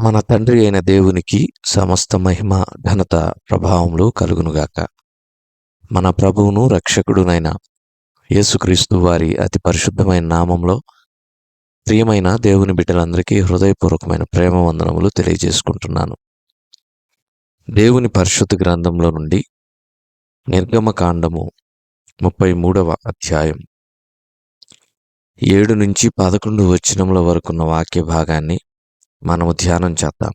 మన తండ్రి అయిన దేవునికి సమస్త మహిమ ఘనత ప్రభావములు కలుగునుగాక. మన ప్రభువును రక్షకుడునైన యేసుక్రీస్తు వారి అతి పరిశుద్ధమైన నామంలో ప్రియమైన దేవుని బిడ్డలందరికీ హృదయపూర్వకమైన ప్రేమ వందనములు తెలియజేసుకుంటున్నాను. దేవుని పరిశుద్ధ గ్రంథంలో నుండి నిర్గమకాండము 33వ అధ్యాయం 7 నుంచి 11 వచనముల వరకున్న వాక్య భాగాన్ని మనము ధ్యానం చేద్దాం.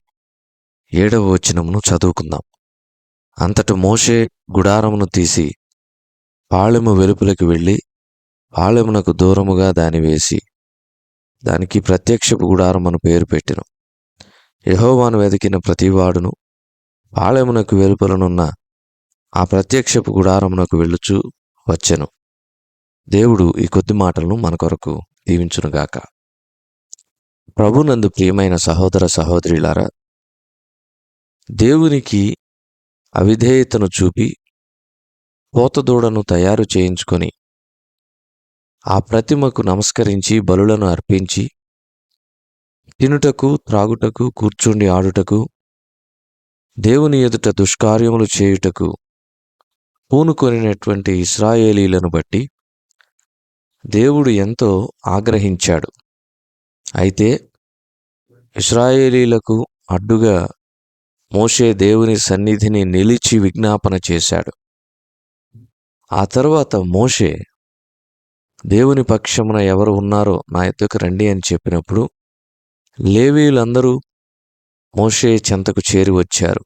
7వ వచనమును చదువుకుందాం. అంతట మోషే గుడారమును తీసి పాళెము వెలుపలికి వెళ్ళి పాళెమునకు దూరముగా దాని వేసి దానికి ప్రత్యక్షపు గుడారమను పేరు పెట్టెను. యెహోవాను వెదికిన ప్రతివాడును పాళెమునకు వెలుపలనున్న ఆ ప్రత్యక్షపు గుడారమునకు వెళ్ళుచూ వచ్చెను. దేవుడు ఈ కొద్ది మాటలను మన కొరకు దీవించునుగాక. ప్రభునందు ప్రియమైన సహోదర సహోదరులారా, దేవునికి అవిధేయతను చూపి పోతదూడను తయారు చేయించుకొని ఆ ప్రతిమకు నమస్కరించి బలులను అర్పించి తినుటకు త్రాగుటకు కూర్చుండి ఆడుటకు దేవుని ఎదుట దుష్కార్యములు చేయుటకు పూనుకొనినటువంటి ఇశ్రాయేలీలను బట్టి దేవుడు ఎంతో ఆగ్రహించాడు. అయితే ఇశ్రాయేలీలకు అడ్డుగా మోషే దేవుని సన్నిధిని నిలిచి విజ్ఞాపన చేశాడు. ఆ తరువాత మోషే దేవుని పక్షమున ఎవరు ఉన్నారో నా యొద్దకు రండి అని చెప్పినప్పుడు లేవీయులందరూ మోషే చెంతకు చేరి వచ్చారు.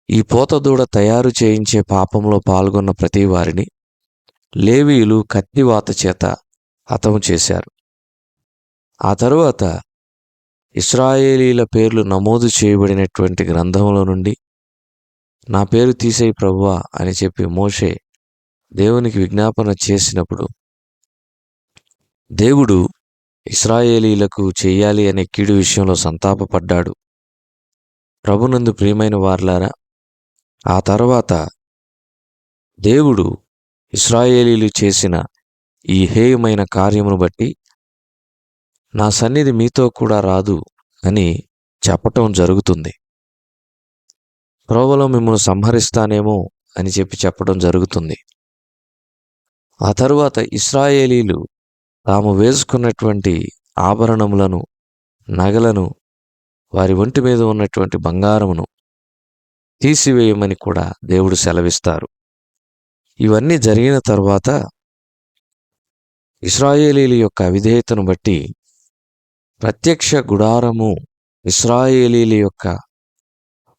ఈ పోతదూడ తయారు చేయించే పాపంలో పాల్గొన్న ప్రతి వారిని లేవీయులు కత్తివాత చేత హతము చేశారు. ఆ తరువాత ఇశ్రాయేలీల పేర్లు నమోదు చేయబడినటువంటి గ్రంథంలో నుండి నా పేరు తీసేయి ప్రభువా అని చెప్పి మోషే దేవునికి విజ్ఞాపన చేసినప్పుడు దేవుడు ఇశ్రాయేలీలకు చెయ్యాలి అనే కీడు విషయంలో సంతాపపడ్డాడు. ప్రభునందు ప్రియమైన వారలారా, ఆ తర్వాత దేవుడు ఇశ్రాయేలీలు చేసిన ఈ హేయమైన కార్యమును బట్టి నా సన్నిధి మీతో కూడా రాదు అని చెప్పటం జరుగుతుంది. త్రోవలో మిమ్మల్ని సంహరిస్తానేమో అని చెప్పడం జరుగుతుంది. ఆ తరువాత ఇశ్రాయేలీలు తాము వేసుకున్నటువంటి ఆభరణములను, నగలను, వారి ఒంటి మీద ఉన్నటువంటి బంగారమును తీసివేయమని కూడా దేవుడు సెలవిస్తారు. ఇవన్నీ జరిగిన తరువాత ఇశ్రాయేలీల యొక్క అవిధేయతను బట్టి ప్రత్యక్ష గుడారము ఇశ్రాయేలీల యొక్క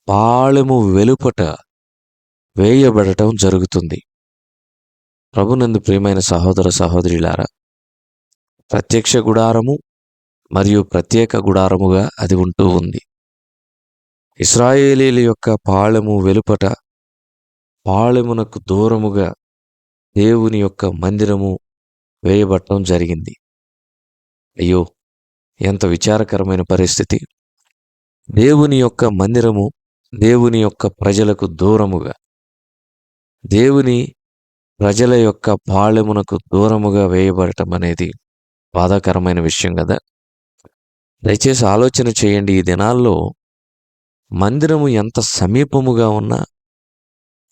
పాళెము వెలుపట వేయబడటం జరుగుతుంది. ప్రభునందు ప్రియమైన సహోదర సహోదరులారా, ప్రత్యక్ష గుడారము మరియు ప్రత్యేక గుడారముగా అది ఉంటూ ఉంది. ఇశ్రాయేలీల యొక్క పాళెము వెలుపట పాళెమునకు దూరముగా దేవుని యొక్క మందిరము వేయబడటం జరిగింది. అయ్యో, ఎంత విచారకరమైన పరిస్థితి! దేవుని యొక్క మందిరము దేవుని యొక్క ప్రజలకు దూరముగా, దేవుని ప్రజల యొక్క పాళెమునకు దూరముగా వేయబడటం అనేది బాధాకరమైన విషయం కదా. దయచేసి ఆలోచన చేయండి. ఈ దినాల్లో మందిరము ఎంత సమీపముగా ఉన్నా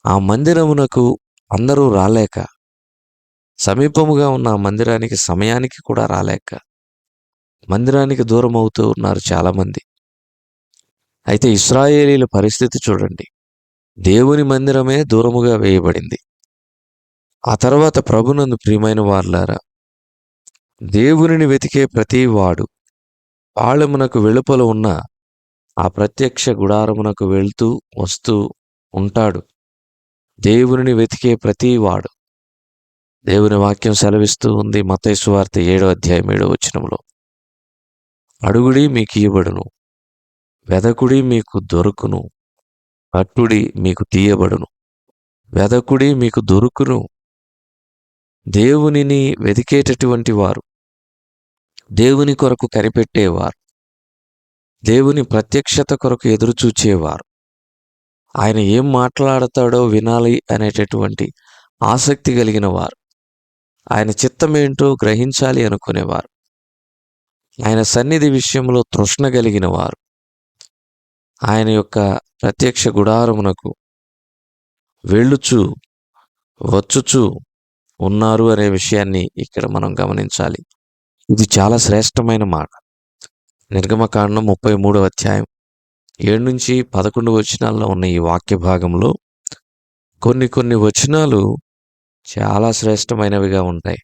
ఆ మందిరమునకు అందరూ రాలేక, సమీపముగా ఉన్న ఆ మందిరానికి సమయానికి కూడా రాలేక మందిరానికి దూరం అవుతూ ఉన్నారు చాలామంది. అయితే ఇశ్రాయేలీల పరిస్థితి చూడండి. దేవుని మందిరమే దూరముగా వేయబడింది. ఆ తర్వాత ప్రభునందు ప్రియమైన వారలారా, దేవునిని వెతికే ప్రతి వాడు పాళెమునకు వెలుపల ఉన్న ఆ ప్రత్యక్ష గుడారమునకు వెళ్తూ వస్తూ ఉంటాడు. దేవునిని వెతికే ప్రతి వాడు. దేవుని వాక్యం సెలవిస్తూ ఉంది మత్తయి సువార్త 7వ అధ్యాయం 7వ వచనంలో, అడుగుడి మీకు ఇయ్యబడును, వెదకుడి మీకు దొరుకును, తట్టుడి మీకు తీయబడును. వెదకుడి మీకు దొరుకును. దేవునిని వెతికేటటువంటి వారు, దేవుని కొరకు కనిపెట్టేవారు, దేవుని ప్రత్యక్షత కొరకు ఎదురుచూచేవారు, ఆయన ఏం మాట్లాడతాడో వినాలి అనేటటువంటి ఆసక్తి కలిగిన వారు, ఆయన చిత్తమేంటో గ్రహించాలి అనుకునేవారు, ఆయన సన్నిధి విషయంలో తృష్ణ కలిగిన వారు, ఆయన యొక్క ప్రత్యక్ష గుడారమునకు వెళ్ళుచు వచ్చుచు ఉన్నారు అనే విషయాన్ని ఇక్కడ మనం గమనించాలి. ఇది చాలా శ్రేష్టమైన మాట. నిర్గమకాండం 33వ అధ్యాయం 7-11 వచనాల్లో ఉన్న ఈ వాక్య భాగంలో కొన్ని వచనాలు చాలా శ్రేష్టమైనవిగా ఉంటాయి.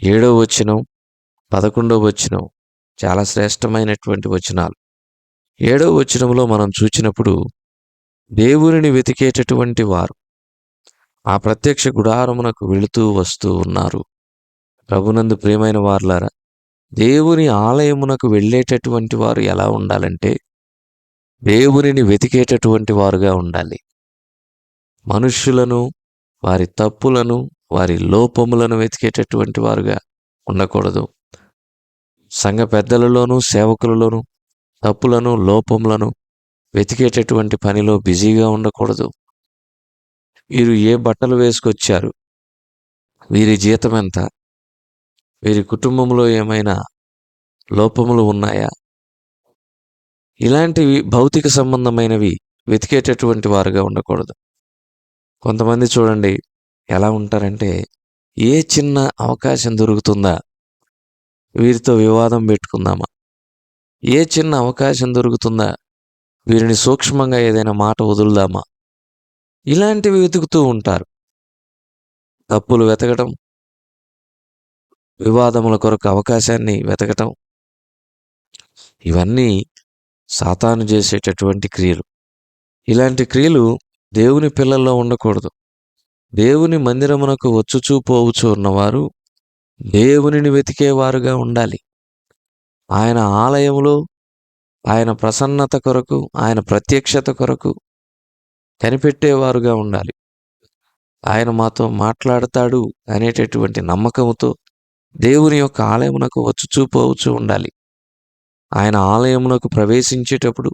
7వ వచనం, 11వ వచనం చాలా శ్రేష్టమైనటువంటి వచనాలు. 7వ వచనంలో మనం చూచినప్పుడు దేవునిని వెతికేటటువంటి వారు ఆ ప్రత్యక్ష గుడారమునకు వెళుతూ వస్తూ ఉన్నారు. ప్రభునందు ప్రియమైన వారులారా, దేవుని ఆలయమునకు వెళ్ళేటటువంటి వారు ఎలా ఉండాలంటే దేవునిని వెతికేటటువంటి వారుగా ఉండాలి. మనుష్యులను, వారి తప్పులను, వారి లోపములను వెతికేటటువంటి వారుగా ఉండకూడదు. సంఘ పెద్దలలోనూ సేవకులలోనూ తప్పులను, లోపములను వెతికేటటువంటి పనిలో బిజీగా ఉండకూడదు. వీరు ఏ బట్టలు వేసుకొచ్చారు, వీరి జీతం ఎంత, వీరి కుటుంబంలో ఏమైనా లోపములు ఉన్నాయా, ఇలాంటివి భౌతిక సంబంధమైనవి వెతికేటటువంటి వారుగా ఉండకూడదు. కొంతమంది చూడండి ఎలా ఉంటారంటే, ఏ చిన్న అవకాశం దొరుకుతుందా వీరితో వివాదం పెట్టుకుందామా, ఏ చిన్న అవకాశం దొరుకుతుందా వీరిని సూక్ష్మంగా ఏదైనా మాట వదులుదామా, ఇలాంటివి వెతుకుతూ ఉంటారు. తప్పులు వెతకటం, వివాదముల కొరకు అవకాశాన్ని వెతకటం, ఇవన్నీ సాతాను చేసేటటువంటి క్రియలు. ఇలాంటి క్రియలు దేవుని పిల్లల్లో ఉండకూడదు. దేవుని మందిరమునకు వచ్చుచూ పోవుచూ ఉన్నవారు దేవునిని వెతికేవారుగా ఉండాలి. ఆయన ఆలయములో ఆయన ప్రసన్నత కొరకు, ఆయన ప్రత్యక్షత కొరకు కనిపెట్టేవారుగా ఉండాలి. ఆయన మాతో మాట్లాడతాడు అనేటటువంటి నమ్మకముతో దేవుని యొక్క ఆలయమునకు వచ్చుచూ పోవుచూ ఉండాలి. ఆయన ఆలయమునకు ప్రవేశించేటప్పుడు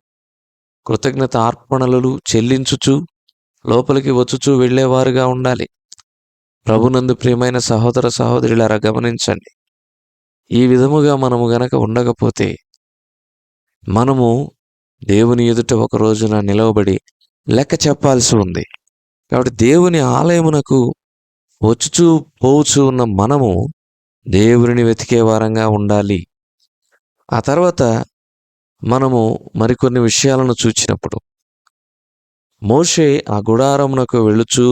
కృతజ్ఞత అర్పణలు చెల్లించుచు లోపలికి వచ్చుచూ వెళ్ళేవారుగా ఉండాలి. ప్రభునందు ప్రియమైన సహోదర సహోదరులారా, గమనించండి. ఈ విధముగా మనము గనక ఉండకపోతే మనము దేవుని ఎదుట ఒక రోజున నిలవబడి లెక్క చెప్పాల్సి ఉంది. కాబట్టి దేవుని ఆలయమునకు వచ్చుచూ పోవుచూ ఉన్న మనము దేవుని వెతికే వారంగా ఉండాలి. ఆ తర్వాత మనము మరికొన్ని విషయాలను చూచినప్పుడు, మోషే ఆ గుడారమునకు వెళ్ళుచూ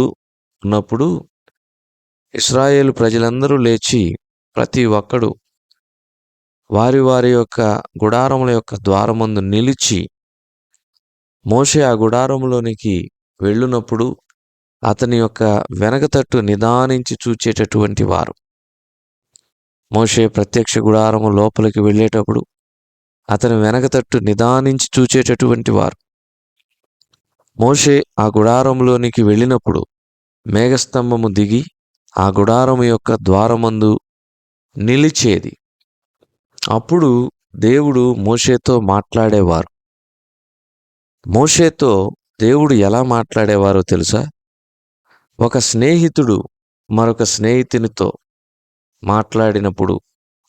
ఉన్నప్పుడు ఇశ్రాయేలు ప్రజలందరూ లేచి ప్రతి ఒక్కడు వారి వారి యొక్క గుడారముల యొక్క ద్వారమందు నిలిచి, మోషే ఆ గుడారములోనికి వెళ్ళునప్పుడు అతని యొక్క వెనక తట్టు నిదానించి చూచేటటువంటి వారు. మోషే ప్రత్యక్ష గుడారము లోపలికి వెళ్ళేటప్పుడు అతని వెనక తట్టు నిదానించి చూచేటటువంటి వారు. మోషే ఆ గుడారంలోనికి వెళ్ళినప్పుడు మేఘస్తంభము దిగి ఆ గుడారము యొక్క ద్వారమందు నిలిచేది. అప్పుడు దేవుడు మోషేతో మాట్లాడేవారు. మోషేతో దేవుడు ఎలా మాట్లాడేవారో తెలుసా? ఒక స్నేహితుడు మరొక స్నేహితునితో మాట్లాడినప్పుడు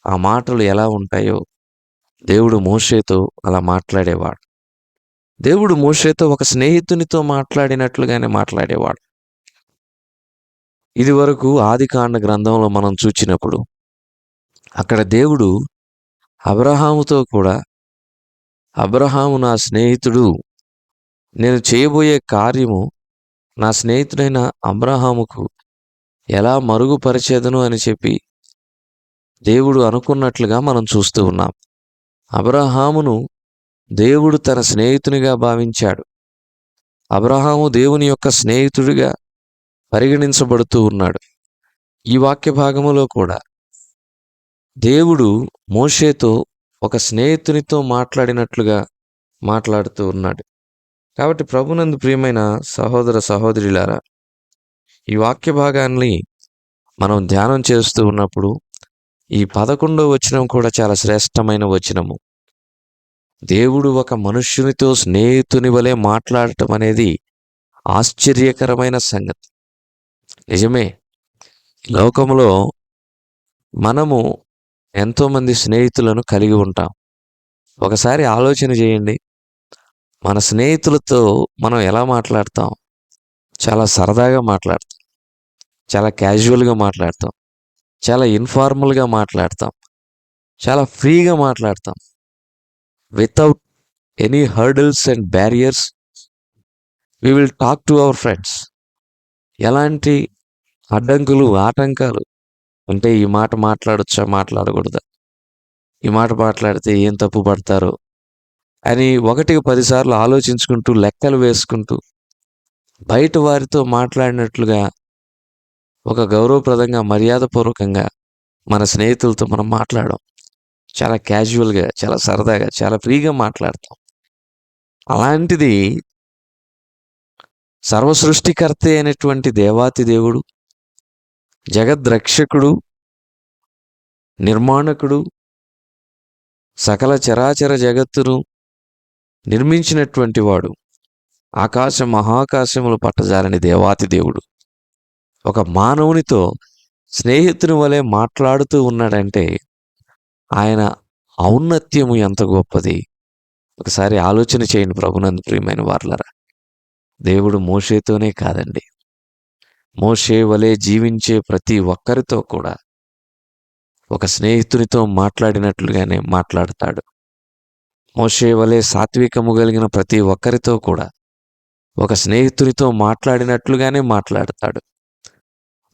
ఆ మాటలు ఎలా ఉంటాయో దేవుడు మోషేతో అలా మాట్లాడేవాడు. దేవుడు మోషేతో ఒక స్నేహితునితో మాట్లాడినట్లుగానే మాట్లాడేవాడు. ఇది వరకు ఆదికాండ గ్రంథంలో మనం చూచినప్పుడు అక్కడ దేవుడు అబ్రహాముతో కూడా, అబ్రహాము నా స్నేహితుడు, నేను చేయబోయే కార్యము నా స్నేహితుడైన అబ్రహాముకు ఎలా మరుగుపరిచేదను అని చెప్పి దేవుడు అనుకున్నట్లుగా మనం చూస్తూ ఉన్నాం. అబ్రహామును దేవుడు తన స్నేహితునిగా భావించాడు. అబ్రహాము దేవుని యొక్క స్నేహితుడిగా పరిగణించబడుతూ ఉన్నాడు. ఈ వాక్య భాగములో కూడా దేవుడు మోషేతో ఒక స్నేహితునితో మాట్లాడినట్లుగా మాట్లాడుతూ ఉన్నాడు. కాబట్టి ప్రభునందు ప్రియమైన సహోదర సహోదరులారా, ఈ వాక్య భాగాన్ని మనం ధ్యానం చేస్తూ ఉన్నప్పుడు ఈ 11వ వచనం కూడా చాలా శ్రేష్టమైన వచనము. దేవుడు ఒక మనుష్యునితో స్నేహితుని వలె మాట్లాడటం అనేది ఆశ్చర్యకరమైన సంగతి. నిజమే, లోకంలో మనము ఎంతోమంది స్నేహితులను కలిగి ఉంటాం. ఒకసారి ఆలోచన చేయండి. మన స్నేహితులతో మనం ఎలా మాట్లాడతాం? చాలా సరదాగా మాట్లాడతాం. చాలా క్యాజువల్‌గా మాట్లాడతాం. చాలా ఇన్ఫార్మల్‌గా మాట్లాడతాం. చాలా ఫ్రీగా మాట్లాడతాం. Without any hurdles and barriers we will talk to our friends. ఎలాంటి అడ్డంకులు, ఆటంకాలు అంటే ఈ మాట మాట్లాడొచ్చా? మాట్లాడకూడదా? ఈ మాట మాట్లాడితే ఏం తప్పు పడతారో అని ఒకటికి 10 సార్లు ఆలోచించుకుంటూ, లెక్కలు వేసుకుంటూ, బయట వారితో మాట్లాడినట్లుగా ఒక గౌరవప్రదంగా, మర్యాదపూర్వకంగా మన స్నేహితులతో మనం మాట్లాడం. చాలా క్యాజువల్‌గా, చాలా సరదాగా, చాలా ఫ్రీగా మాట్లాడతాం. అలాంటిది సర్వసృష్టికర్త అయినటువంటి దేవాతి దేవుడు, జగద్రక్షకుడు, నిర్మాణకుడు, సకల చరాచర జగత్తును నిర్మించినటువంటి వాడు, ఆకాశ మహాకాశములు పట్టజాలని దేవాతి దేవుడు ఒక మానవునితో స్నేహితుని వలె మాట్లాడుతూ ఉన్నాడంటే ఆయన ఔన్నత్యము ఎంత గొప్పది. ఒకసారి ఆలోచన చేయండి ప్రభునందు ప్రియమైన వారలారా. దేవుడు మోషేతోనే కాదండి, మోషే వలె జీవించే ప్రతి ఒక్కరితో కూడా ఒక స్నేహితునితో మాట్లాడినట్లుగానే మాట్లాడతాడు. మోషే వలె సాత్వికము కలిగిన ప్రతి ఒక్కరితో కూడా ఒక స్నేహితునితో మాట్లాడినట్లుగానే మాట్లాడతాడు.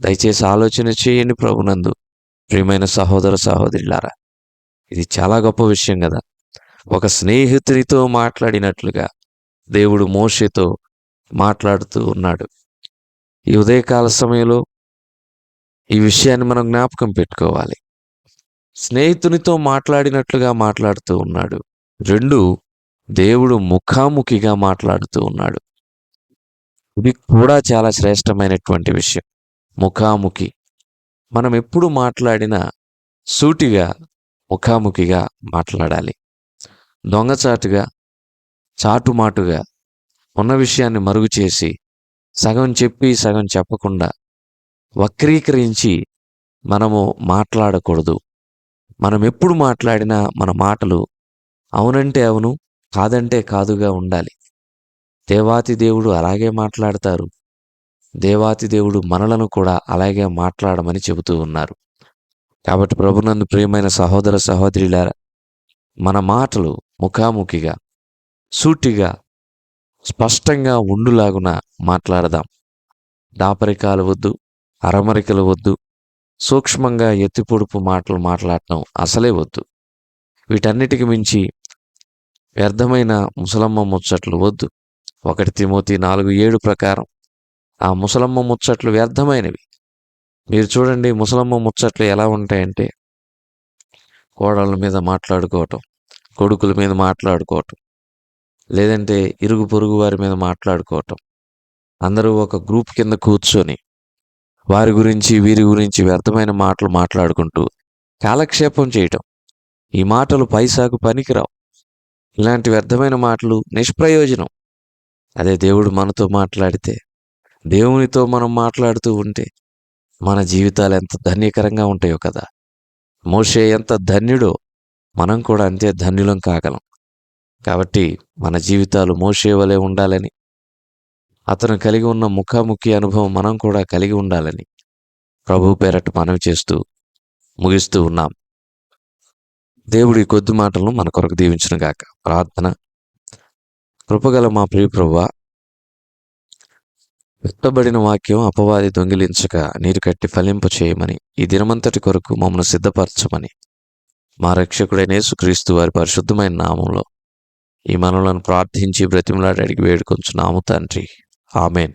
దయచేసి ఆలోచన చేయండి ప్రభునందు ప్రియమైన సహోదర సహోదరులారా. ఇది చాలా గొప్ప విషయం కదా. ఒక స్నేహితునితో మాట్లాడినట్లుగా దేవుడు మోషేతో మాట్లాడుతూ ఉన్నాడు. ఈ ఉదయకాల సమయంలో ఈ విషయాన్ని మనం జ్ఞాపకం పెట్టుకోవాలి. స్నేహితునితో మాట్లాడినట్లుగా మాట్లాడుతూ ఉన్నాడు. 2, దేవుడు ముఖాముఖిగా మాట్లాడుతూ ఉన్నాడు. ఇది కూడా చాలా శ్రేష్టమైనటువంటి విషయం. ముఖాముఖి. మనం ఎప్పుడు మాట్లాడినా సూటిగా, ముఖాముఖిగా మాట్లాడాలి. దొంగచాటుగా, చాటుమాటుగా ఉన్న విషయాన్ని మరుగు చేసి సగం చెప్పి సగం చెప్పకుండా వక్రీకరించి మనము మాట్లాడకూడదు. మనం ఎప్పుడు మాట్లాడినా మన మాటలు అవునంటే అవును, కాదంటే కాదుగా ఉండాలి. దేవాతి దేవుడు అలాగే మాట్లాడతారు. దేవాతి దేవుడు మనలను కూడా అలాగే మాట్లాడమని చెబుతూ ఉన్నారు. కాబట్టి ప్రభునందు ప్రియమైన సహోదర సహోదరులారా, మన మాటలు ముఖాముఖిగా, సూటిగా, స్పష్టంగా ఉండులాగున మాట్లాడదాం. దాపరికాలు వద్దు, అరమరికలు వద్దు, సూక్ష్మంగా ఎత్తిపొడుపు మాటలు మాట్లాడటం అసలే వద్దు. వీటన్నిటికి మించి వ్యర్థమైన ముసలమ్మ ముచ్చట్లు వద్దు. 1 తిమోతి 4:7 ప్రకారం ఆ ముసలమ్మ ముచ్చట్లు వ్యర్థమైనవి. మీరు చూడండి, ముసలమ్మ ముచ్చట్లు ఎలా ఉంటాయంటే కోడళ్ళ మీద మాట్లాడుకోవటం, కొడుకుల మీద మాట్లాడుకోవటం, లేదంటే ఇరుగు పొరుగు వారి మీద మాట్లాడుకోవటం. అందరూ ఒక గ్రూప్ కింద కూర్చొని వారి గురించి వీరి గురించి వ్యర్థమైన మాటలు మాట్లాడుకుంటూ కాలక్షేపం చేయటం. ఈ మాటలు పైసాకు పనికిరావు. ఇలాంటి వ్యర్థమైన మాటలు నిష్ప్రయోజనం. అదే దేవుడు మనతో మాట్లాడితే, దేవునితో మనం మాట్లాడుతూ ఉంటే మన జీవితాలు ఎంత ధన్యకరంగా ఉంటాయో కదా. మోషే ఎంత ధన్యుడో మనం కూడా అంతే ధన్యులం కాగలం. కాబట్టి మన జీవితాలు మోషే వలె ఉండాలని, అతను కలిగి ఉన్న ముఖాముఖి అనుభవం మనం కూడా కలిగి ఉండాలని ప్రభువు పేరట మనవి చేస్తూ ముగిస్తూ ఉన్నాం. దేవుడి కొద్ది మాటలను మన కొరకు దీవించును గాక. ప్రార్థన. కృపగల మా ప్రియ ప్రభువా, విత్తబడిన వాక్యం అపవాది దొంగిలించక నీరు కట్టి ఫలింప చేయమని, ఈ దినమంతటి కొరకు మమ్మల్ని సిద్ధపరచమని మా రక్షకుడైన యేసుక్రీస్తు వారి పరిశుద్ధమైన నామంలో ఈ మనలను ప్రార్థించి బ్రతిమలాడి అడిగి వేడుకొంచున్నాము తండ్రి. ఆమెన్.